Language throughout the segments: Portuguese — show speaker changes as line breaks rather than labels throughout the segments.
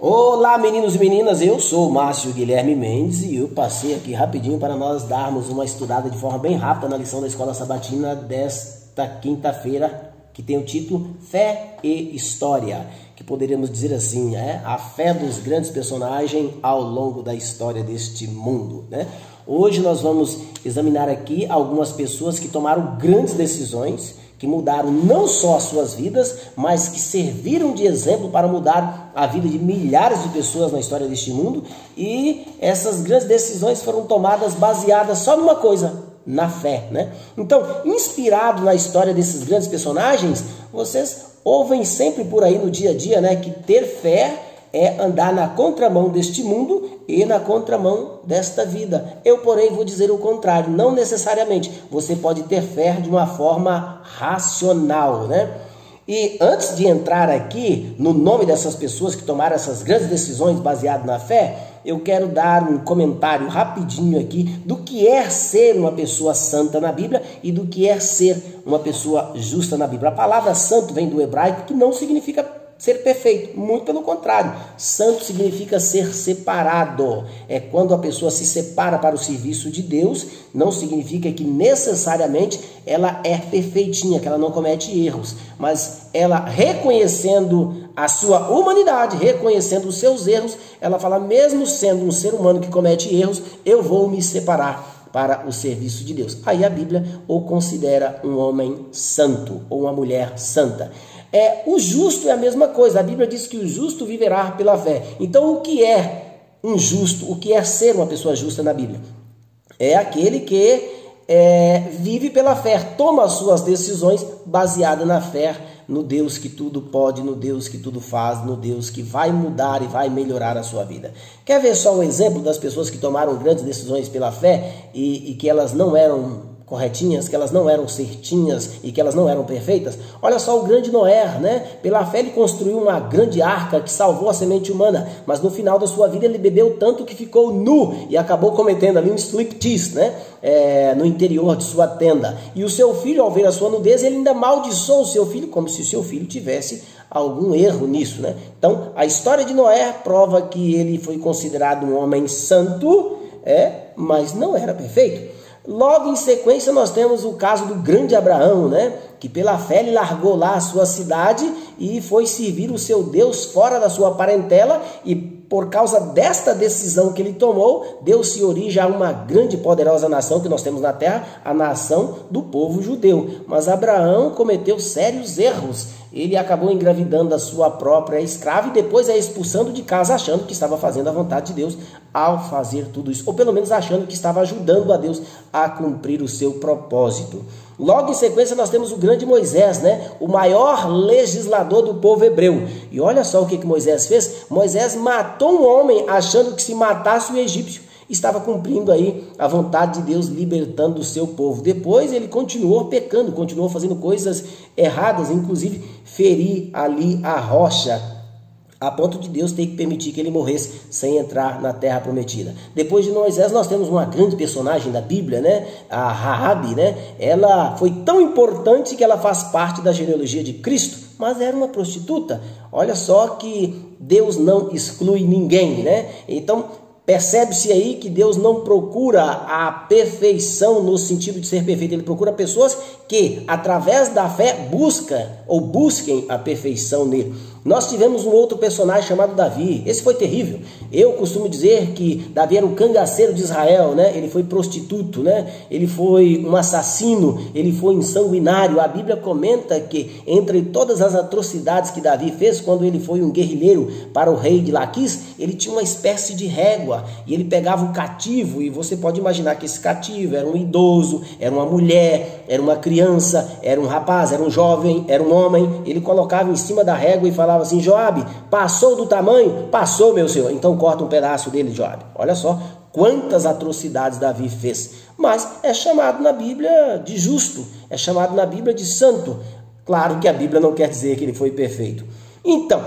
Olá, meninos e meninas, eu sou o Márcio Guilherme Mendes e eu passei aqui rapidinho para nós darmos uma estudada de forma bem rápida na lição da Escola Sabatina desta quinta-feira, que tem o título Fé e História, que poderíamos dizer assim, a fé dos grandes personagens ao longo da história deste mundo, Hoje nós vamos examinar aqui algumas pessoas que tomaram grandes decisões, que mudaram não só as suas vidas, mas que serviram de exemplo para mudar a vida de milhares de pessoas na história deste mundo. E essas grandes decisões foram tomadas baseadas só numa coisa, na fé, Então, inspirado na história desses grandes personagens, vocês ouvem sempre por aí no dia a dia, que ter fé é andar na contramão deste mundo e na contramão desta vida. Eu, porém, vou dizer o contrário. Não necessariamente. Você pode ter fé de uma forma racional, E antes de entrar aqui no nome dessas pessoas que tomaram essas grandes decisões baseadas na fé, eu quero dar um comentário rapidinho aqui do que é ser uma pessoa santa na Bíblia e do que é ser uma pessoa justa na Bíblia. A palavra santo vem do hebraico, que não significa ser perfeito, muito pelo contrário. Santo significa ser separado. É quando a pessoa se separa para o serviço de Deus. Não significa que necessariamente ela é perfeitinha, que ela não comete erros, mas ela, reconhecendo a sua humanidade, reconhecendo os seus erros, ela fala, mesmo sendo um ser humano que comete erros, eu vou me separar para o serviço de Deus. Aí a Bíblia o considera um homem santo ou uma mulher santa. O justo é a mesma coisa. A Bíblia diz que o justo viverá pela fé. Então, o que é um justo? O que é ser uma pessoa justa na Bíblia? É aquele que vive pela fé, toma as suas decisões baseadas na fé, no Deus que tudo pode, no Deus que tudo faz, no Deus que vai mudar e vai melhorar a sua vida. Quer ver só um exemplo das pessoas que tomaram grandes decisões pela fé e que elas não eram corretinhas, que elas não eram certinhas e que elas não eram perfeitas? Olha só o grande Noé, Pela fé ele construiu uma grande arca que salvou a semente humana, mas no final da sua vida ele bebeu tanto que ficou nu e acabou cometendo ali um striptease, no interior de sua tenda. E o seu filho, ao ver a sua nudez, ele ainda amaldiçoou o seu filho, como se o seu filho tivesse algum erro nisso, Então, a história de Noé prova que ele foi considerado um homem santo, mas não era perfeito. Logo em sequência nós temos o caso do grande Abraão, Que pela fé ele largou lá a sua cidade e foi servir o seu Deus fora da sua parentela, e por causa desta decisão que ele tomou, deu-se origem a uma grande e poderosa nação que nós temos na terra, a nação do povo judeu. Mas Abraão cometeu sérios erros. Ele acabou engravidando a sua própria escrava e depois a expulsando de casa, achando que estava fazendo a vontade de Deus ao fazer tudo isso, ou pelo menos achando que estava ajudando a Deus a cumprir o seu propósito. Logo em sequência nós temos o grande Moisés, O maior legislador do povo hebreu. E olha só o que Moisés fez. Moisés matou um homem achando que se matasse o egípcio estava cumprindo aí a vontade de Deus, libertando o seu povo. Depois ele continuou pecando, continuou fazendo coisas erradas, inclusive ferir ali a rocha, a ponto de Deus ter que permitir que ele morresse sem entrar na terra prometida. Depois de Moisés nós temos uma grande personagem da Bíblia, A Raabe, Ela foi tão importante que ela faz parte da genealogia de Cristo, mas era uma prostituta. Olha só que Deus não exclui ninguém, Então, percebe-se aí que Deus não procura a perfeição no sentido de ser perfeito. Ele procura pessoas que, através da fé, busquem a perfeição nele. Nós tivemos um outro personagem chamado Davi. Esse foi terrível. Eu costumo dizer que Davi era o cangaceiro de Israel, Ele foi prostituto, Ele foi um assassino, ele foi insanguinário. A Bíblia comenta que entre todas as atrocidades que Davi fez, quando ele foi um guerrilheiro para o rei de Laquis, ele tinha uma espécie de régua e ele pegava o cativo, e você pode imaginar que esse cativo era um idoso, era uma mulher, era uma criança, era um rapaz, era um jovem, era um homem. Ele colocava em cima da régua e falava assim: Joabe, passou do tamanho? Passou, meu senhor. Então corta um pedaço dele, Joabe. Olha só quantas atrocidades Davi fez. Mas é chamado na Bíblia de justo, é chamado na Bíblia de santo. Claro que a Bíblia não quer dizer que ele foi perfeito. Então,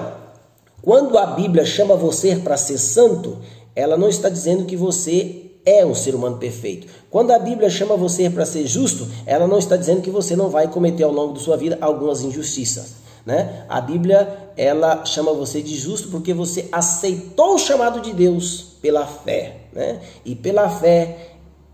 quando a Bíblia chama você para ser santo, ela não está dizendo que você é um ser humano perfeito. Quando a Bíblia chama você para ser justo, ela não está dizendo que você não vai cometer ao longo da sua vida algumas injustiças. né? A Bíblia, ela chama você de justo porque você aceitou o chamado de Deus pela fé, né? E pela fé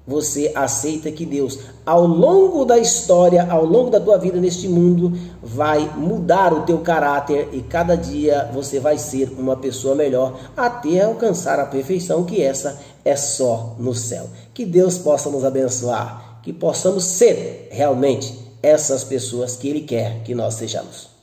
você aceita que Deus, ao longo da história, ao longo da tua vida neste mundo, vai mudar o teu caráter e cada dia você vai ser uma pessoa melhor até alcançar a perfeição, que essa é só no céu. Que Deus possa nos abençoar, que possamos ser realmente essas pessoas que Ele quer que nós sejamos.